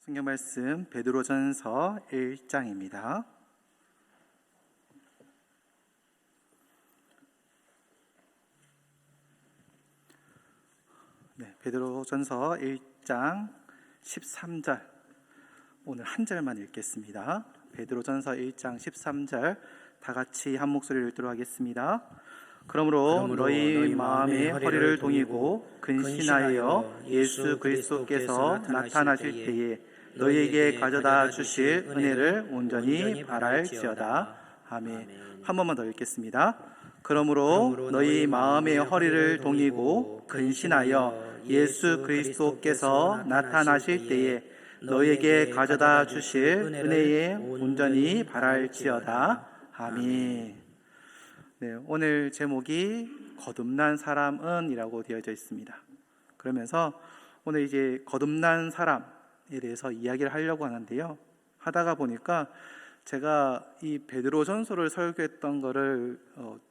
성경 말씀 베드로전서 1장입니다. 베드로전서 1장 13절 오늘 한 절만 읽겠습니다. 베드로전서 1장 13절 다 같이 한 목소리를 읽도록 하겠습니다. 그러므로 너희 마음의 허리를 동이고 근신하여 예수 그리스도께서 나타나실 때에 너희에게 가져다 주실 은혜를 온전히 바랄지어다. 아멘. 한 번만 더 읽겠습니다. 그러므로 너희 마음의 허리를 동이고 근신하여 예수 그리스도께서 나타나실 때에 너희에게 가져다 주실 은혜에 온전히 바랄지어다. 아멘. 오늘 제목이 거듭난 사람은 이라고 되어져 있습니다. 그러면서 오늘 이제 거듭난 사람에 대해서 이야기를 하려고 하는데요, 하다가 보니까 제가 이 베드로전서를 설교했던 거를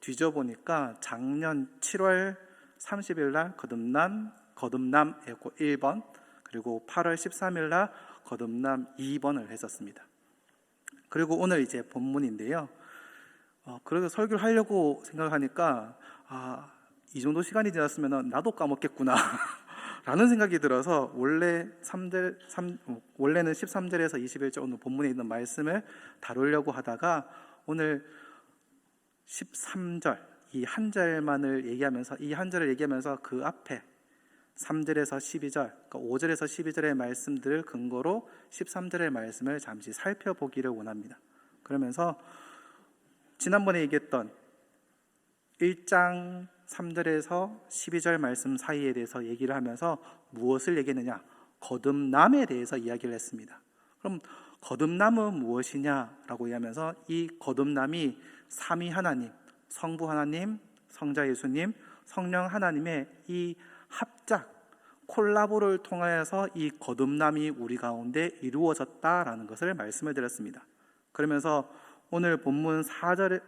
뒤져보니까 작년 7월 30일 날 거듭남 1번, 그리고 8월 13일 날 거듭남 2번을 했었습니다. 그리고 오늘 이제 본문인데요, 그래서 설교를 하려고 생각하니까 이 정도 시간이 지났으면 나도 까먹겠구나 라는 생각이 들어서 원래는 13절에서 21절 오늘 본문에 있는 말씀을 다루려고 하다가 오늘 13절 이 한 절만을 얘기하면서, 이 한 절을 얘기하면서 그 앞에 3절에서 12절, 그러니까 5절에서 12절의 말씀들을 근거로 13절의 말씀을 잠시 살펴보기를 원합니다. 그러면서 지난번에 얘기했던 1장 3절에서 12절 말씀 사이에 대해서 얘기를 하면서 무엇을 얘기했느냐? 거듭남에 대해서 이야기를 했습니다. 그럼 거듭남은 무엇이냐라고 얘기하면서 이 거듭남이 삼위 하나님, 성부 하나님, 성자 예수님, 성령 하나님의 이 합작, 콜라보를 통하여서 이 거듭남이 우리 가운데 이루어졌다라는 것을 말씀을 드렸습니다. 그러면서 오늘 본문 4절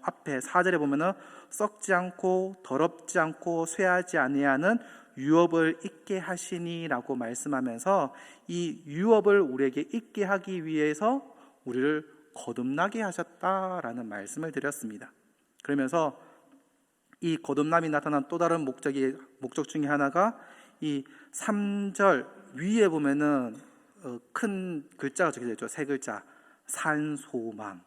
앞에 4절에 보면은 썩지 않고 더럽지 않고 쇠하지 아니하는 유업을 있게 하시니라고 말씀하면서 이 유업을 우리에게 있게 하기 위해서 우리를 거듭나게 하셨다라는 말씀을 드렸습니다. 그러면서 이 거듭남이 나타난 또 다른 목적 중에 하나가 이 3절 위에 보면은 큰 글자가 적혀져 있죠. 세 글자, 산소망.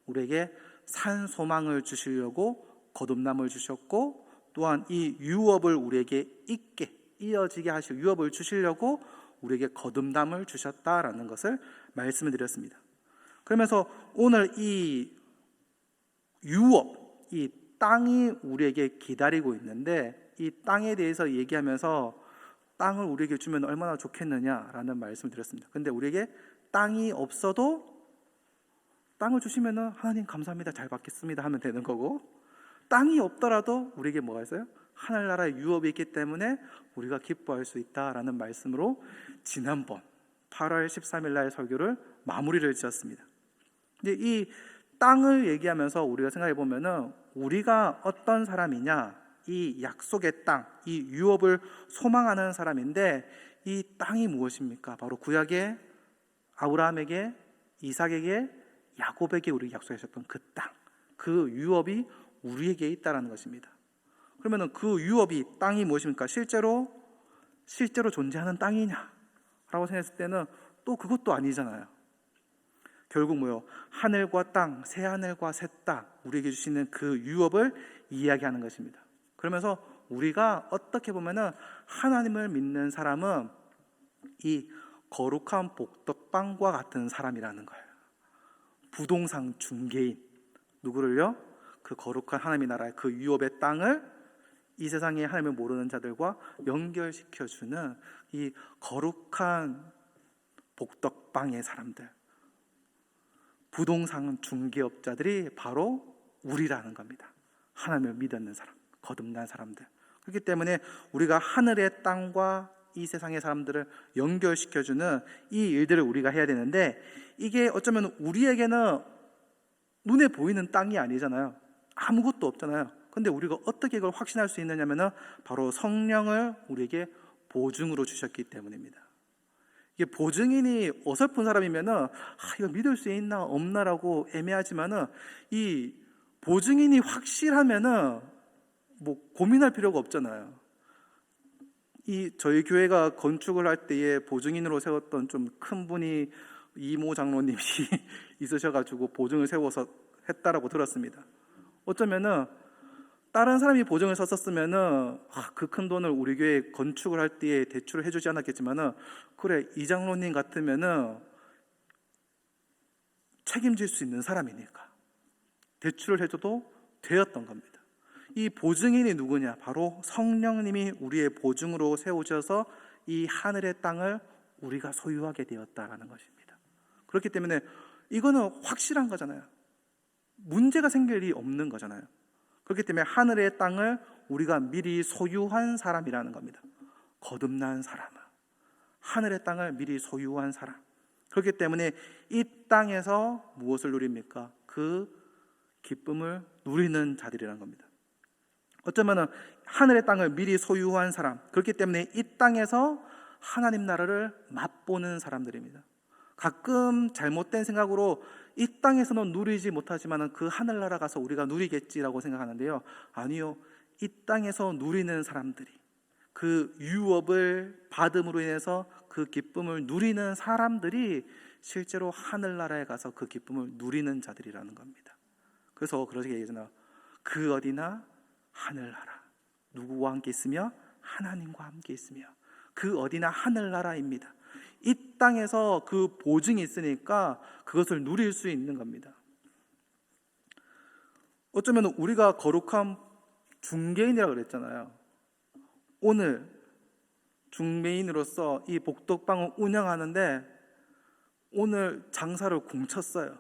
우리에게 산소망을 주시려고 거듭남을 주셨고, 또한 이 유업을 우리에게 있게 이어지게 하실 유업을 주시려고 우리에게 거듭남을 주셨다라는 것을 말씀을 드렸습니다. 그러면서 오늘 이 유업, 이 땅이 우리에게 기다리고 있는데, 이 땅에 대해서 얘기하면서 땅을 우리에게 주면 얼마나 좋겠느냐라는 말씀을 드렸습니다. 근데 우리에게 땅이 없어도 땅을 주시면은 하나님 감사합니다, 잘 받겠습니다 하면 되는 거고, 땅이 없더라도 우리에게 뭐가 있어요? 하늘나라의 유업이 있기 때문에 우리가 기뻐할 수 있다라는 말씀으로 지난번 8월 13일 날 설교를 마무리를 지었습니다. 근데 이 땅을 얘기하면서 우리가 생각해 보면은 우리가 어떤 사람이냐, 이 약속의 땅, 이 유업을 소망하는 사람인데, 이 땅이 무엇입니까? 바로 구약의 아브라함에게, 이삭에게, 야곱에게 우리 약속하셨던 그 땅, 그 유업이 우리에게 있다라는 것입니다. 그러면은 그 유업이, 땅이 무엇입니까? 실제로 존재하는 땅이냐라고 생각했을 때는 또 그것도 아니잖아요. 결국 뭐요? 하늘과 땅, 새 하늘과 새 땅, 우리에게 주시는 그 유업을 이야기하는 것입니다. 그러면서 우리가 어떻게 보면은 하나님을 믿는 사람은 이 거룩한 복덕방과 같은 사람이라는 거예요. 부동산 중개인, 누구를요? 그 거룩한 하나님의 나라의 그 유업의 땅을 이 세상에 하나님을 모르는 자들과 연결시켜주는 이 거룩한 복덕방의 사람들, 부동산 중개업자들이 바로 우리라는 겁니다. 하나님을 믿는 사람, 거듭난 사람들. 그렇기 때문에 우리가 하늘의 땅과 이 세상의 사람들을 연결시켜주는 이 일들을 우리가 해야 되는데, 이게 어쩌면 우리에게는 눈에 보이는 땅이 아니잖아요. 아무것도 없잖아요. 근데 우리가 어떻게 이걸 확신할 수 있느냐면은 바로 성령을 우리에게 보증으로 주셨기 때문입니다. 이게 보증인이 어설픈 사람이면은 이거 믿을 수 있나 없나라고 애매하지만은 이 보증인이 확실하면은 뭐 고민할 필요가 없잖아요. 이 저희 교회가 건축을 할 때에 보증인으로 세웠던 좀 큰 분이 이모 장로님이 있으셔가지고 보증을 세워서 했다라고 들었습니다. 어쩌면은 다른 사람이 보증을 썼었으면은 그 큰 돈을 우리 교회 건축을 할 때에 대출을 해주지 않았겠지만은 그래 이 장로님 같으면은 책임질 수 있는 사람이니까 대출을 해줘도 되었던 겁니다. 이 보증인이 누구냐? 바로 성령님이 우리의 보증으로 세우셔서 이 하늘의 땅을 우리가 소유하게 되었다라는 것입니다. 그렇기 때문에 이거는 확실한 거잖아요. 문제가 생길 일이 없는 거잖아요. 그렇기 때문에 하늘의 땅을 우리가 미리 소유한 사람이라는 겁니다. 거듭난 사람, 하늘의 땅을 미리 소유한 사람. 그렇기 때문에 이 땅에서 무엇을 누립니까? 그 기쁨을 누리는 자들이라는 겁니다. 어쩌면 하늘의 땅을 미리 소유한 사람, 그렇기 때문에 이 땅에서 하나님 나라를 맛보는 사람들입니다. 가끔 잘못된 생각으로 이 땅에서는 누리지 못하지만 그 하늘나라 가서 우리가 누리겠지라고 생각하는데요, 아니요, 이 땅에서 누리는 사람들이, 그 유업을 받음으로 인해서 그 기쁨을 누리는 사람들이 실제로 하늘나라에 가서 그 기쁨을 누리는 자들이라는 겁니다. 그래서 그렇게 얘기하잖아요. 그 어디나 하늘나라, 누구와 함께 있으며? 하나님과 함께 있으며. 그 어디나 하늘나라입니다. 이 땅에서 그 보증이 있으니까 그것을 누릴 수 있는 겁니다. 어쩌면 우리가 거룩한 중개인이라고 그랬잖아요. 오늘 중매인으로서 이 복덕방을 운영하는데 오늘 장사를 공쳤어요.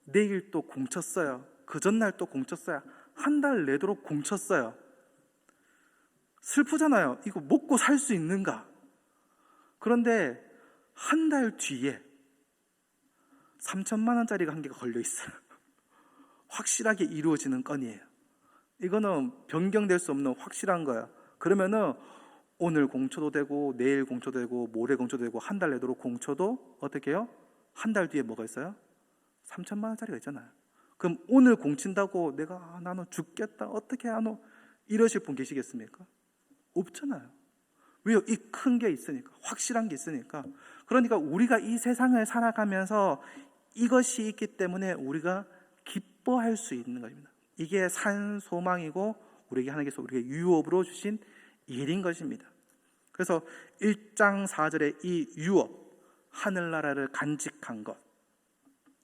내일 또 공쳤어요. 그 전날 또 공쳤어요. 한 달 내도록 공쳤어요. 슬프잖아요. 이거 먹고 살 수 있는가? 그런데 한 달 뒤에 3천만 원짜리가 한 개가 걸려 있어요. 확실하게 이루어지는 건이에요. 이거는 변경될 수 없는 확실한 거야. 그러면은 오늘 공쳐도 되고 내일 공쳐도 되고 모레 공쳐도 되고 한 달 내도록 공쳐도 어떻게 해요? 한 달 뒤에 뭐가 있어요? 3천만 원짜리가 있잖아요. 그럼 오늘 공친다고 내가 나는 죽겠다 어떻게 하노? 이러실 분 계시겠습니까? 없잖아요. 왜요? 이 큰 게 있으니까, 확실한 게 있으니까. 그러니까 우리가 이 세상을 살아가면서 이것이 있기 때문에 우리가 기뻐할 수 있는 것입니다. 이게 산 소망이고 우리에게 하나님께서 우리에게 유업으로 주신 일인 것입니다. 그래서 1장 4절에 이 유업, 하늘나라를 간직한 것,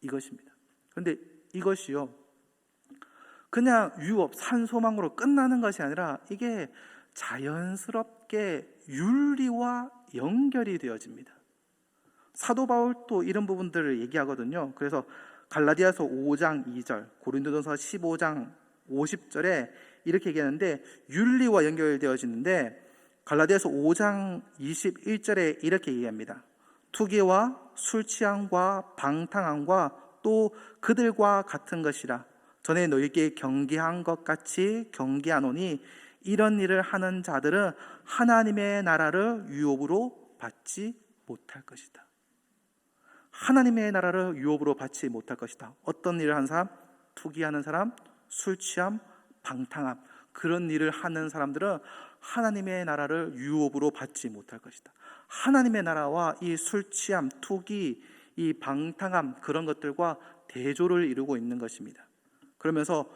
이것입니다. 그런데 이것이요, 그냥 유업, 산 소망으로 끝나는 것이 아니라 이게 자연스럽게 윤리와 연결이 되어집니다. 사도 바울도 이런 부분들을 얘기하거든요. 그래서 갈라디아서 5장 2절, 고린도전서 15장 50절에 이렇게 얘기하는데 윤리와 연결되어지는데, 갈라디아서 5장 21절에 이렇게 얘기합니다. 투기와 술 취함과 방탕함과 또 그들과 같은 것이라 전에 너희에게 경계한 것 같이 경계하노니 이런 일을 하는 자들은 하나님의 나라를 유업으로 받지 못할 것이다. 하나님의 나라를 유업으로 받지 못할 것이다. 어떤 일을 하는 사람? 투기하는 사람, 술 취함, 방탕함, 그런 일을 하는 사람들은 하나님의 나라를 유업으로 받지 못할 것이다. 하나님의 나라와 이 술 취함, 투기, 이 방탕함, 그런 것들과 대조를 이루고 있는 것입니다. 그러면서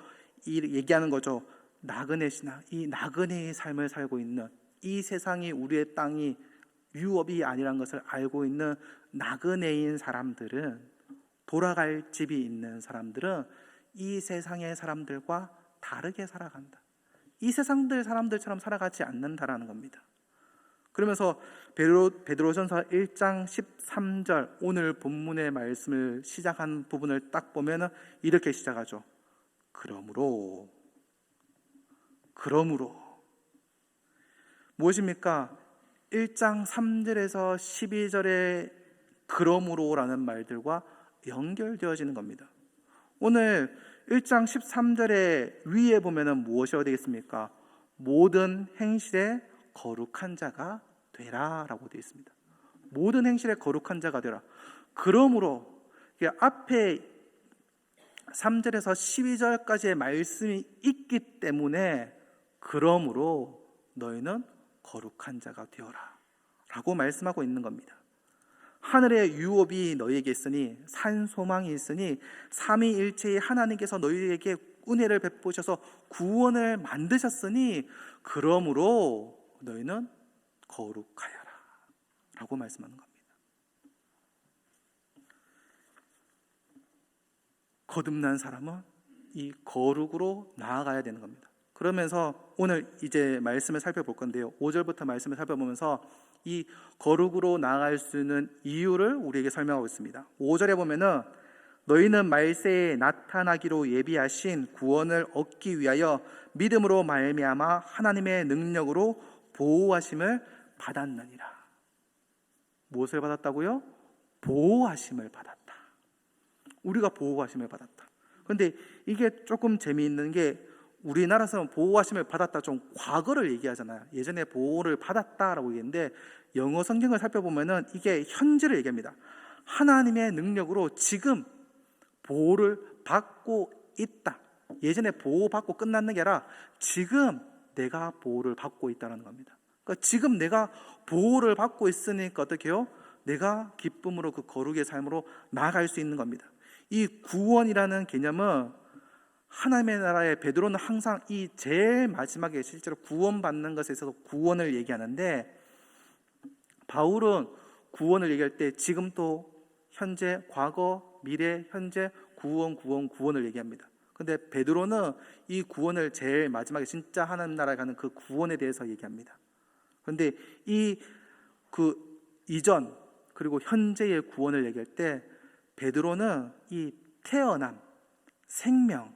얘기하는 거죠. 나그네 신앙, 이 나그네의 삶을 살고 있는, 이 세상이 우리의 땅이 유업이 아니라는 것을 알고 있는 나그네인 사람들은, 돌아갈 집이 있는 사람들은 이 세상의 사람들과 다르게 살아간다. 이 세상들 사람들처럼 살아가지 않는다라는 겁니다. 그러면서 베드로전서 1장 13절, 오늘 본문의 말씀을 시작한 부분을 딱 보면 이렇게 시작하죠. 그러므로 무엇입니까? 1장 3절에서 12절의 그러므로라는 말들과 연결되어지는 겁니다. 오늘 1장 13절의 위에 보면 무엇이 되겠습니까? 모든 행실에 거룩한 자가 되라 라고 되어 있습니다. 모든 행실에 거룩한 자가 되라. 그러므로 앞에 3절에서 12절까지의 말씀이 있기 때문에 그러므로 너희는 거룩한 자가 되어라 라고 말씀하고 있는 겁니다. 하늘의 유업이 너희에게 있으니 산 소망이 있으니 삼위일체의 하나님께서 너희에게 은혜를 베푸셔서 구원을 만드셨으니 그러므로 너희는 거룩하여라 라고 말씀하는 겁니다. 거듭난 사람은 이 거룩으로 나아가야 되는 겁니다. 그러면서 오늘 이제 말씀을 살펴볼 건데요, 5절부터 말씀을 살펴보면서 이 거룩으로 나아갈 수 있는 이유를 우리에게 설명하고 있습니다. 5절에 보면은 너희는 말세에 나타나기로 예비하신 구원을 얻기 위하여 믿음으로 말미암아 하나님의 능력으로 보호하심을 받았느니라. 무엇을 받았다고요? 보호하심을 받았다. 우리가 보호하심을 받았다. 그런데 이게 조금 재미있는 게 우리나라에서는 보호하심을 받았다 좀 과거를 얘기하잖아요. 예전에 보호를 받았다라고 얘기했는데 영어 성경을 살펴보면은 이게 현재를 얘기합니다. 하나님의 능력으로 지금 보호를 받고 있다. 예전에 보호받고 끝났는 게 아니라 지금 내가 보호를 받고 있다는 겁니다. 그러니까 지금 내가 보호를 받고 있으니까 어떻게 해요? 내가 기쁨으로 그 거룩의 삶으로 나아갈 수 있는 겁니다. 이 구원이라는 개념은 하나님의 나라의 베드로는 항상 이 제일 마지막에 실제로 구원받는 것에 있어서 구원을 얘기하는데, 바울은 구원을 얘기할 때 지금 또 현재, 과거, 미래, 현재, 구원을 얘기합니다. 근데 베드로는 이 구원을 제일 마지막에 진짜 하나님 나라에 가는 그 구원에 대해서 얘기합니다. 그런데 이 이전 그리고 현재의 구원을 얘기할 때 베드로는 이 태어남, 생명,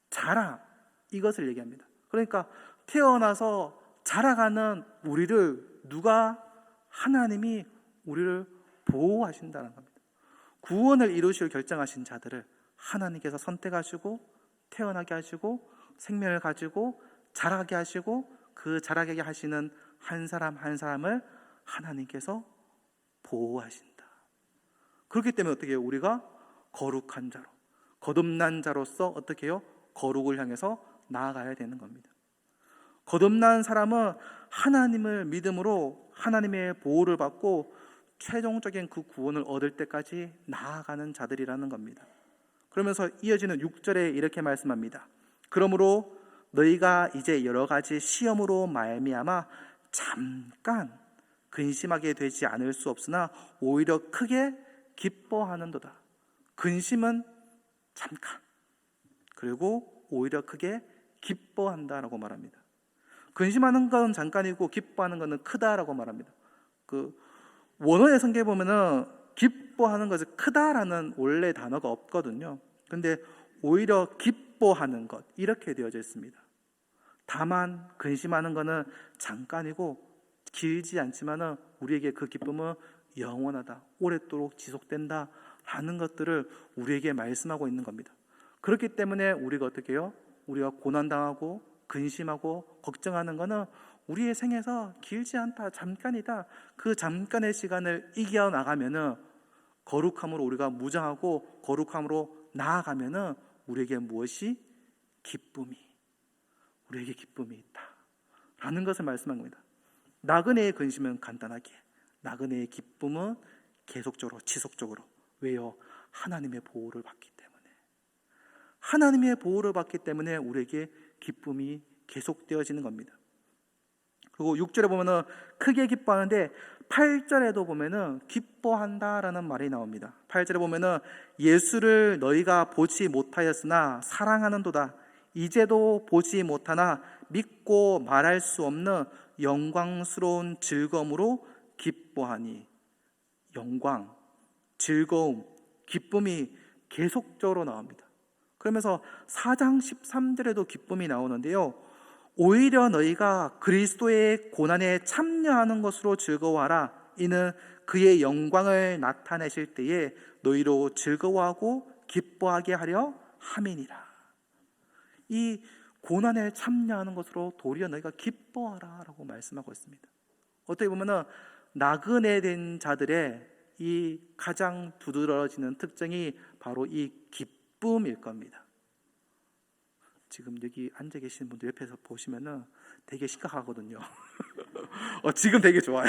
자라 이것을 얘기합니다. 그러니까 태어나서 자라가는 우리를 하나님이 우리를 보호하신다는 겁니다. 구원을 이루시고 결정하신 자들을 하나님께서 선택하시고 태어나게 하시고 생명을 가지고 자라게 하시고 그 자라게 하시는 한 사람 한 사람을 하나님께서 보호하신다. 그렇기 때문에 어떻게 해요? 우리가 거룩한 자로, 거듭난 자로서 어떻게 해요? 거룩을 향해서 나아가야 되는 겁니다. 거듭난 사람은 하나님을 믿음으로 하나님의 보호를 받고 최종적인 그 구원을 얻을 때까지 나아가는 자들이라는 겁니다. 그러면서 이어지는 6절에 이렇게 말씀합니다. 그러므로 너희가 이제 여러 가지 시험으로 말미암아 잠깐 근심하게 되지 않을 수 없으나 오히려 크게 기뻐하는도다. 근심은 잠깐, 그리고 오히려 크게 기뻐한다라고 말합니다. 근심하는 건 잠깐이고 기뻐하는 것은 크다라고 말합니다. 원어의 성경에 보면은 기뻐하는 것을 크다라는 원래 단어가 없거든요. 근데 오히려 기뻐하는 것 이렇게 되어져 있습니다. 다만 근심하는 것은 잠깐이고 길지 않지만은 우리에게 그 기쁨은 영원하다, 오랫도록 지속된다 하는 것들을 우리에게 말씀하고 있는 겁니다. 그렇기 때문에 우리가 어떻게 해요? 우리가 고난당하고 근심하고 걱정하는 것은 우리의 생에서 길지 않다, 잠깐이다. 그 잠깐의 시간을 이겨나가면은 거룩함으로 우리가 무장하고 거룩함으로 나아가면은 우리에게 무엇이? 우리에게 기쁨이 있다 라는 것을 말씀한 겁니다. 나그네의 근심은 간단하게, 나그네의 기쁨은 계속적으로 지속적으로. 왜요? 하나님의 보호를 받기 때문에. 하나님의 보호를 받기 때문에 우리에게 기쁨이 계속되어지는 겁니다. 그리고 6절에 보면은 크게 기뻐하는데 8절에도 보면은 기뻐한다라는 말이 나옵니다. 8절에 보면은 예수를 너희가 보지 못하였으나 사랑하는도다. 이제도 보지 못하나 믿고 말할 수 없는 영광스러운 즐거움으로 기뻐하니. 영광, 즐거움, 기쁨이 계속적으로 나옵니다. 그러면서 4장 13절에도 기쁨이 나오는데요, 오히려 너희가 그리스도의 고난에 참여하는 것으로 즐거워하라. 이는 그의 영광을 나타내실 때에 너희로 즐거워하고 기뻐하게 하려 함이니라. 이 고난에 참여하는 것으로 도리어 너희가 기뻐하라 라고 말씀하고 있습니다. 어떻게 보면은 나그네 된 자들의 이 가장 두드러지는 특징이 바로 이 기쁨일 겁니다. 지금 여기 앉아 계신 분들 옆에서 보시면은 되게 심각하거든요. 지금 되게 좋아요.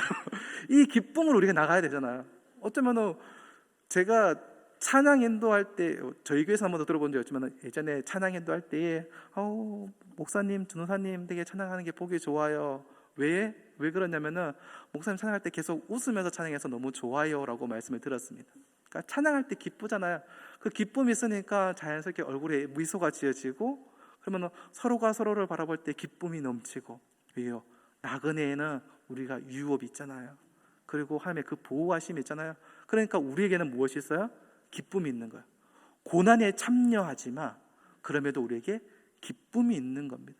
이 기쁨을 우리가 나가야 되잖아요. 어쩌면은 제가 찬양 인도할 때, 저희 교회에서 한 번도 들어본 적이 없지만 예전에 찬양 인도할 때에 목사님, 전도사님 되게 찬양하는 게 보기 좋아요. 왜 그러냐면은 목사님 찬양할 때 계속 웃으면서 찬양해서 너무 좋아요 라고 말씀을 들었습니다. 그러니까 찬양할 때 기쁘잖아요. 그 기쁨이 있으니까 자연스럽게 얼굴에 미소가 지어지고, 그러면 서로가 서로를 바라볼 때 기쁨이 넘치고. 왜요? 나그네에는 우리가 유업이 있잖아요. 그리고 하나님의 그 보호하심이 있잖아요. 그러니까 우리에게는 무엇이 있어요? 기쁨이 있는 거예요. 고난에 참여하지만 그럼에도 우리에게 기쁨이 있는 겁니다.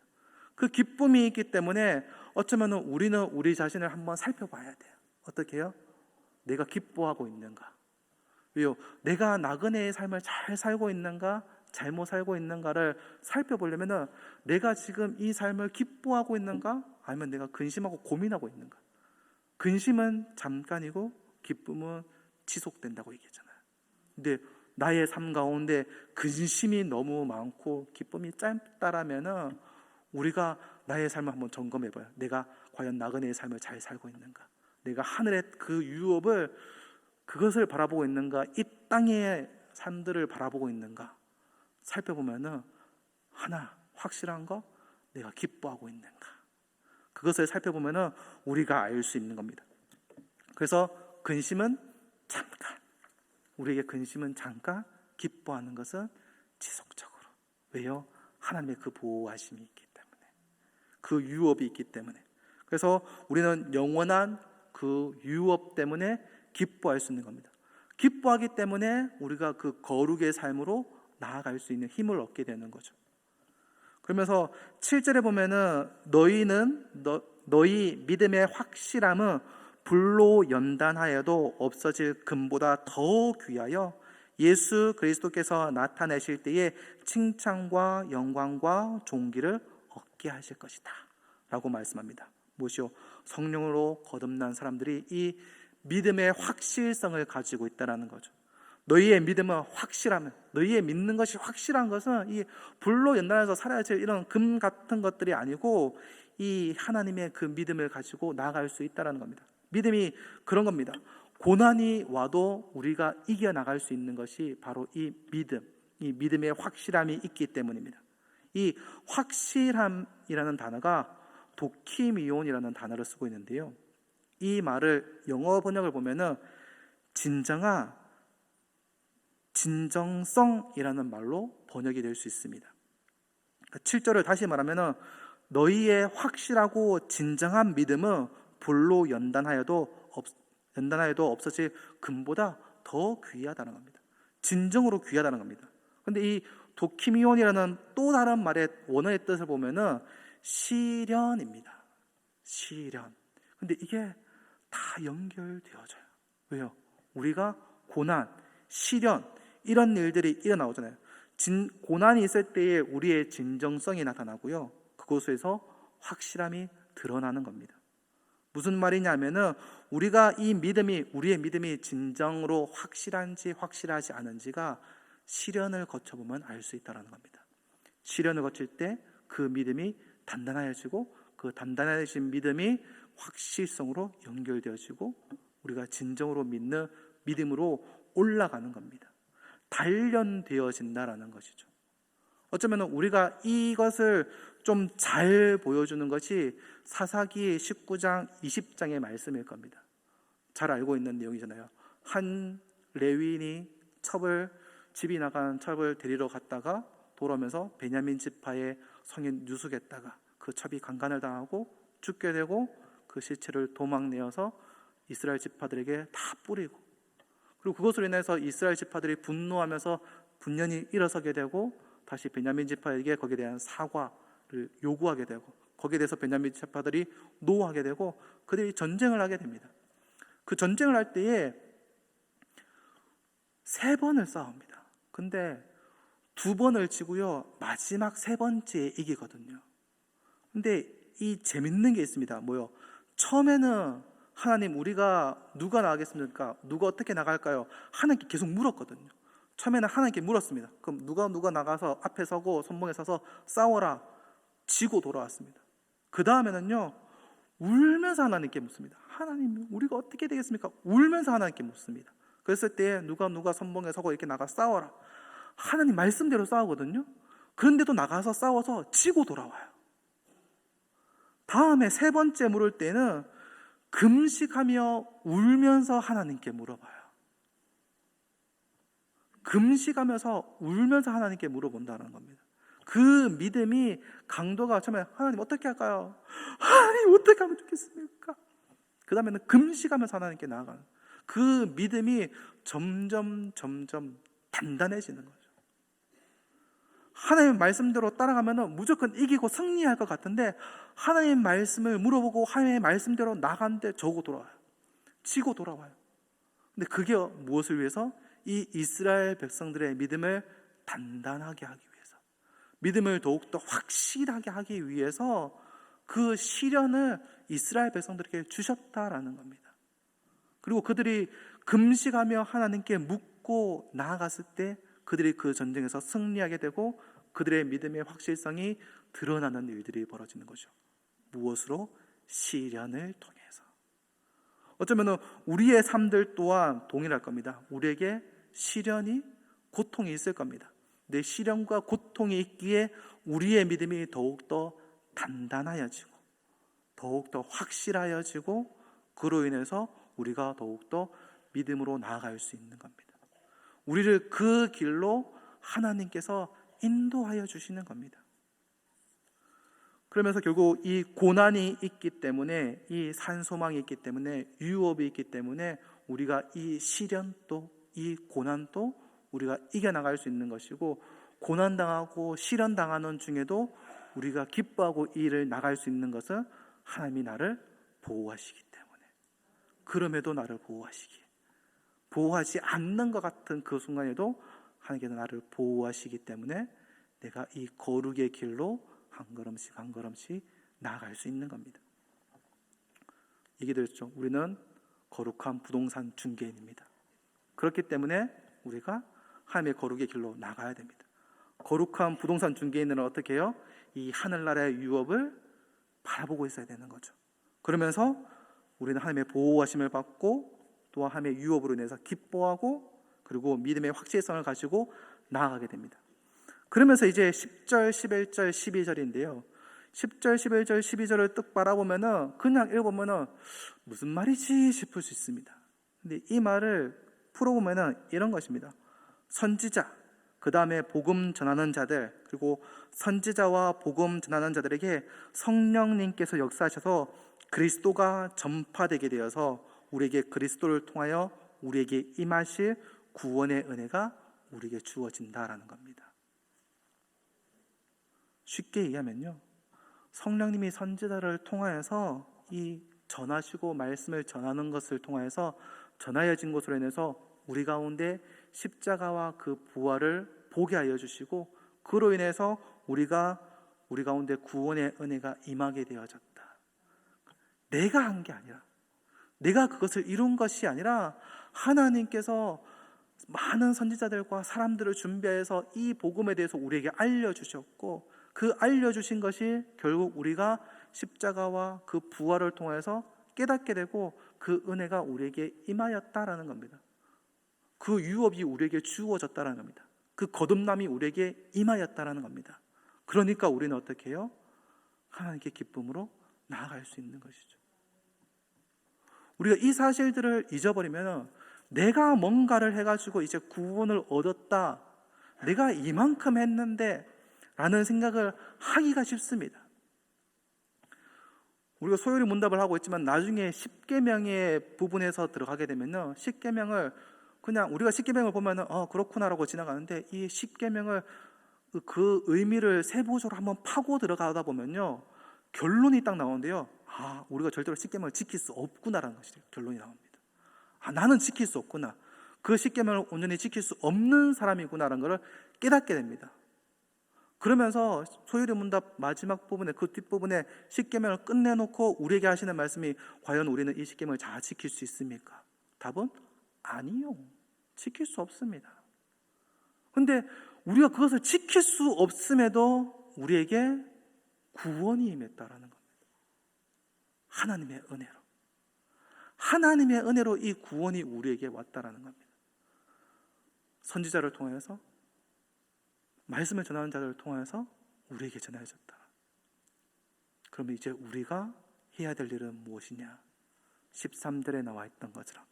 그 기쁨이 있기 때문에 어쩌면 우리는 우리 자신을 한번 살펴봐야 돼요. 어떻게 해요? 내가 기뻐하고 있는가? 왜요? 내가 나그네의 삶을 잘 살고 있는가? 잘못 살고 있는가를 살펴보려면 내가 지금 이 삶을 기뻐하고 있는가? 아니면 내가 근심하고 고민하고 있는가? 근심은 잠깐이고 기쁨은 지속된다고 얘기했잖아요. 근데 나의 삶 가운데 근심이 너무 많고 기쁨이 짧다라면은 우리가 나의 삶을 한번 점검해봐요. 내가 과연 나그네의 삶을 잘 살고 있는가? 내가 하늘의 그 유업을, 그것을 바라보고 있는가? 이 땅의 삶들을 바라보고 있는가? 살펴보면은 하나 확실한 거, 내가 기뻐하고 있는가? 그것을 살펴보면은 우리가 알 수 있는 겁니다. 그래서 근심은 잠깐, 우리에게 근심은 잠깐, 기뻐하는 것은 지속적으로. 왜요? 하나님의 그 보호하심이 있기 때문에, 그 유업이 있기 때문에. 그래서 우리는 영원한 그 유업 때문에 기뻐할 수 있는 겁니다. 기뻐하기 때문에 우리가 그 거룩의 삶으로 나아갈 수 있는 힘을 얻게 되는 거죠. 그러면서 7절에 보면은 너희 믿음의 확실함은 불로 연단하여도 없어질 금보다 더 귀하여 예수 그리스도께서 나타내실 때에 칭찬과 영광과 존귀를 얻게 하실 것이다 라고 말씀합니다. 무엇이요? 성령으로 거듭난 사람들이 이 믿음의 확실성을 가지고 있다는 거죠. 너희의 믿음은 확실하면, 너희의 믿는 것이 확실한 것은 이 불로 연단해서 살아야 될 이런 금 같은 것들이 아니고 이 하나님의 그 믿음을 가지고 나아갈 수 있다는 겁니다. 믿음이 그런 겁니다. 고난이 와도 우리가 이겨나갈 수 있는 것이 바로 이 믿음, 이 믿음의 확실함이 있기 때문입니다. 이 확실함이라는 단어가 도키미온이라는 단어를 쓰고 있는데요, 이 말을 영어 번역을 보면은 진정성이라는 말로 번역이 될 수 있습니다. 7절을 다시 말하면은 너희의 확실하고 진정한 믿음은 불로 연단하여도 없어질 금보다 더 귀하다는 겁니다. 진정으로 귀하다는 겁니다. 그런데 이 도키미온이라는 또 다른 말의 원어의 뜻을 보면은 시련입니다. 시련. 근데 이게 다 연결되어져요. 왜요? 우리가 고난, 시련 이런 일들이 일어나오잖아요. 고난이 있을 때에 우리의 진정성이 나타나고요, 그곳에서 확실함이 드러나는 겁니다. 무슨 말이냐면은 우리의 믿음이 진정으로 확실한지 확실하지 않은지가 시련을 거쳐보면 알 수 있다는 겁니다. 시련을 거칠 때 그 믿음이 단단해지고 그 단단해진 믿음이 확실성으로 연결되어지고 우리가 진정으로 믿는 믿음으로 올라가는 겁니다. 단련되어진다라는 것이죠. 어쩌면 우리가 이것을 좀 잘 보여주는 것이 사사기 19장 20장의 말씀일 겁니다. 잘 알고 있는 내용이잖아요. 한 레위인이 집이 나간 첩을 데리러 갔다가 돌아오면서 베냐민 지파의 성인 유숙했다가 그 첩이 강간을 당하고 죽게 되고 그 시체를 도망내어서 이스라엘 지파들에게 다 뿌리고, 그리고 그것으로 인해서 이스라엘 지파들이 분노하면서 분연히 일어서게 되고 다시 베냐민 지파에게 거기에 대한 사과를 요구하게 되고, 거기에 대해서 베냐민 지파들이 노하게 되고 그들이 전쟁을 하게 됩니다. 그 전쟁을 할 때에 3번을 싸웁니다. 근데 2번을 지고요, 마지막 3번째에 이기거든요. 근데 이 재밌는 게 있습니다. 처음에는 하나님, 우리가 누가 나가겠습니까? 누가 어떻게 나갈까요? 하나님께 계속 물었거든요. 처음에는 하나님께 물었습니다. 그럼 누가 나가서 앞에 서고 손목에 서서 싸워라. 지고 돌아왔습니다. 그 다음에는요, 울면서 하나님께 묻습니다. 하나님, 우리가 어떻게 되겠습니까? 울면서 하나님께 묻습니다. 그랬을 때 누가 선봉에 서고 이렇게 나가 싸워라. 하나님 말씀대로 싸우거든요. 그런데도 나가서 싸워서 지고 돌아와요. 다음에 세 번째 물을 때는 금식하며 울면서 하나님께 물어봐요. 금식하면서 울면서 하나님께 물어본다는 겁니다. 그 믿음이 강도가 처음에 하나님 어떻게 할까요? 하나님 어떻게 하면 좋겠습니까? 그 다음에는 금식하면서 하나님께 나아가는 그 믿음이 점점 단단해지는 거죠. 하나님 말씀대로 따라가면 무조건 이기고 승리할 것 같은데 하나님 말씀을 물어보고 하나님의 말씀대로 나가는데 저고 돌아와요. 지고 돌아와요. 근데 그게 무엇을 위해서? 이 이스라엘 백성들의 믿음을 단단하게 하기 위해서, 믿음을 더욱더 확실하게 하기 위해서 그 시련을 이스라엘 백성들에게 주셨다라는 겁니다. 그리고 그들이 금식하며 하나님께 묻고 나아갔을 때 그들이 그 전쟁에서 승리하게 되고 그들의 믿음의 확실성이 드러나는 일들이 벌어지는 거죠. 무엇으로? 시련을 통해서. 어쩌면 우리의 삶들 또한 동일할 겁니다. 우리에게 시련이, 고통이 있을 겁니다. 내 시련과 고통이 있기에 우리의 믿음이 더욱더 단단하여지고 더욱더 확실하여지고 그로 인해서 우리가 더욱더 믿음으로 나아갈 수 있는 겁니다. 우리를 그 길로 하나님께서 인도하여 주시는 겁니다. 그러면서 결국 이 고난이 있기 때문에, 이 산소망이 있기 때문에, 유업이 있기 때문에 우리가 이 시련도, 이 고난도 우리가 이겨나갈 수 있는 것이고, 고난당하고 시련당하는 중에도 우리가 기뻐하고 이 일을 나갈 수 있는 것은 하나님이 나를 보호하시기 때문에, 그럼에도 나를 보호하지 않는 것 같은 그 순간에도 하나님께서 나를 보호하시기 때문에 내가 이 거룩의 길로 한 걸음씩 나아갈 수 있는 겁니다. 얘기드렸죠. 우리는 거룩한 부동산 중개인입니다. 그렇기 때문에 우리가 하나님의 거룩의 길로 나가야 됩니다. 거룩한 부동산 중개인은 어떻게 해요? 이 하늘나라의 유업을 바라보고 있어야 되는 거죠. 그러면서 우리는 하나님의 보호하심을 받고 또한 하나님의 유업으로 인해서 기뻐하고 그리고 믿음의 확실성을 가지고 나아가게 됩니다. 그러면서 이제 10절, 11절, 12절인데요. 10절, 11절, 12절을 뜩 바라보면은 그냥 읽어보면은 무슨 말이지 싶을 수 있습니다. 근데 이 말을 풀어보면은 이런 것입니다. 선지자, 그 다음에 복음 전하는 자들, 그리고 선지자와 복음 전하는 자들에게 성령님께서 역사하셔서 그리스도가 전파되게 되어서 우리에게 그리스도를 통하여 우리에게 임하실 구원의 은혜가 우리에게 주어진다라는 겁니다. 쉽게 얘기하면요, 성령님이 선지자를 통하여서 이 전하시고 말씀을 전하는 것을 통하여서 전하여진 것으로 인해서 우리 가운데 십자가와 그 부활을 보게 하여 주시고 그로 인해서 우리 가운데 구원의 은혜가 임하게 되어졌다. 내가 한 게 아니라, 내가 그것을 이룬 것이 아니라 하나님께서 많은 선지자들과 사람들을 준비해서 이 복음에 대해서 우리에게 알려주셨고 그 알려주신 것이 결국 우리가 십자가와 그 부활을 통해서 깨닫게 되고 그 은혜가 우리에게 임하였다라는 겁니다. 그 유업이 우리에게 주어졌다라는 겁니다. 그 거듭남이 우리에게 임하였다라는 겁니다. 그러니까 우리는 어떻게 해요? 하나님께 기쁨으로 나아갈 수 있는 것이죠. 우리가 이 사실들을 잊어버리면 내가 뭔가를 해가지고 이제 구원을 얻었다, 내가 이만큼 했는데 라는 생각을 하기가 쉽습니다. 우리가 소요리 문답을 하고 있지만 나중에 십계명의 부분에서 들어가게 되면요, 십계명을 그냥 우리가 십계명을 보면은 그렇구나라고 지나가는데 이 십계명을 그 의미를 세부적으로 한번 파고 들어가다 보면요 결론이 딱 나오는데요. 우리가 절대로 십계명을 지킬 수 없구나라는 것이 결론이 나옵니다. 나는 지킬 수 없구나. 그 십계명을 온전히 지킬 수 없는 사람이구나라는 것을 깨닫게 됩니다. 그러면서 소율의 문답 마지막 부분에, 그 뒷부분에 십계명을 끝내놓고 우리에게 하시는 말씀이, 과연 우리는 이 십계명을 잘 지킬 수 있습니까? 답은 아니요. 지킬 수 없습니다. 근데 우리가 그것을 지킬 수 없음에도 우리에게 구원이 임했다라는 겁니다. 하나님의 은혜로. 하나님의 은혜로 이 구원이 우리에게 왔다라는 겁니다. 선지자를 통해서, 말씀을 전하는 자들을 통해서 우리에게 전해졌다. 그러면 이제 우리가 해야 될 일은 무엇이냐? 13절에 나와 있던 것처럼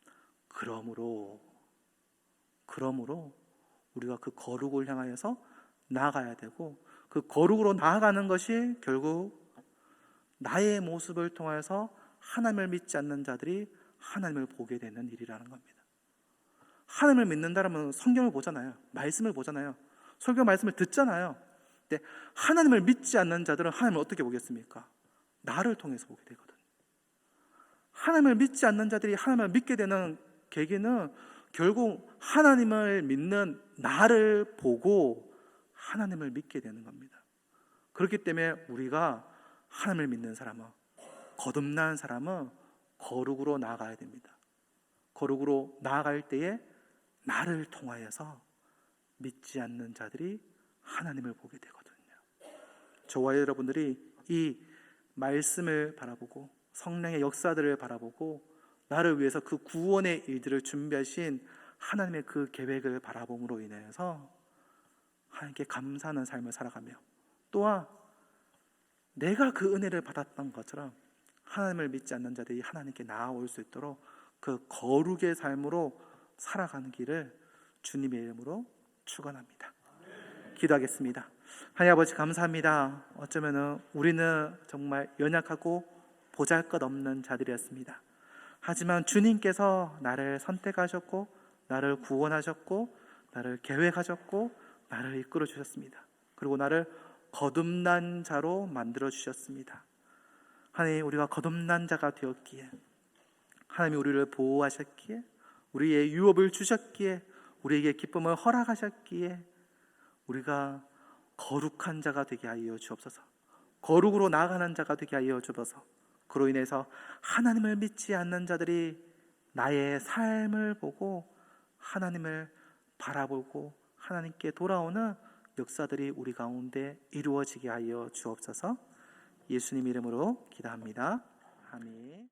그러므로 우리가 그 거룩을 향하여서 나아가야 되고, 그 거룩으로 나아가는 것이 결국 나의 모습을 통해서 하나님을 믿지 않는 자들이 하나님을 보게 되는 일이라는 겁니다. 하나님을 믿는다라면 성경을 보잖아요. 말씀을 보잖아요. 설교 말씀을 듣잖아요. 근데 하나님을 믿지 않는 자들은 하나님을 어떻게 보겠습니까? 나를 통해서 보게 되거든요. 하나님을 믿지 않는 자들이 하나님을 믿게 되는 계기는 결국 하나님을 믿는 나를 보고 하나님을 믿게 되는 겁니다. 그렇기 때문에 우리가 하나님을 믿는 사람은, 거듭난 사람은 거룩으로 나아가야 됩니다. 거룩으로 나아갈 때에 나를 통하여서 믿지 않는 자들이 하나님을 보게 되거든요. 저와 여러분들이 이 말씀을 바라보고 성령의 역사들을 바라보고 나를 위해서 그 구원의 일들을 준비하신 하나님의 그 계획을 바라봄으로 인해서 하나님께 감사하는 삶을 살아가며, 또한 내가 그 은혜를 받았던 것처럼 하나님을 믿지 않는 자들이 하나님께 나아올 수 있도록 그 거룩의 삶으로 살아가는 길을 주님의 이름으로 축원합니다. 기도하겠습니다. 하나님 아버지, 감사합니다. 어쩌면은 우리는 정말 연약하고 보잘것없는 자들이었습니다. 하지만 주님께서 나를 선택하셨고, 나를 구원하셨고, 나를 계획하셨고, 나를 이끌어 주셨습니다. 그리고 나를 거듭난 자로 만들어 주셨습니다. 하나님, 우리가 거듭난 자가 되었기에, 하나님이 우리를 보호하셨기에, 우리의 유업을 주셨기에, 우리에게 기쁨을 허락하셨기에 우리가 거룩한 자가 되게 하여 주옵소서. 거룩으로 나아가는 자가 되게 하여 주옵소서. 그로 인해서 하나님을 믿지 않는 자들이 나의 삶을 보고 하나님을 바라보고 하나님께 돌아오는 역사들이 우리 가운데 이루어지게 하여 주옵소서. 예수님 이름으로 기도합니다. 아멘.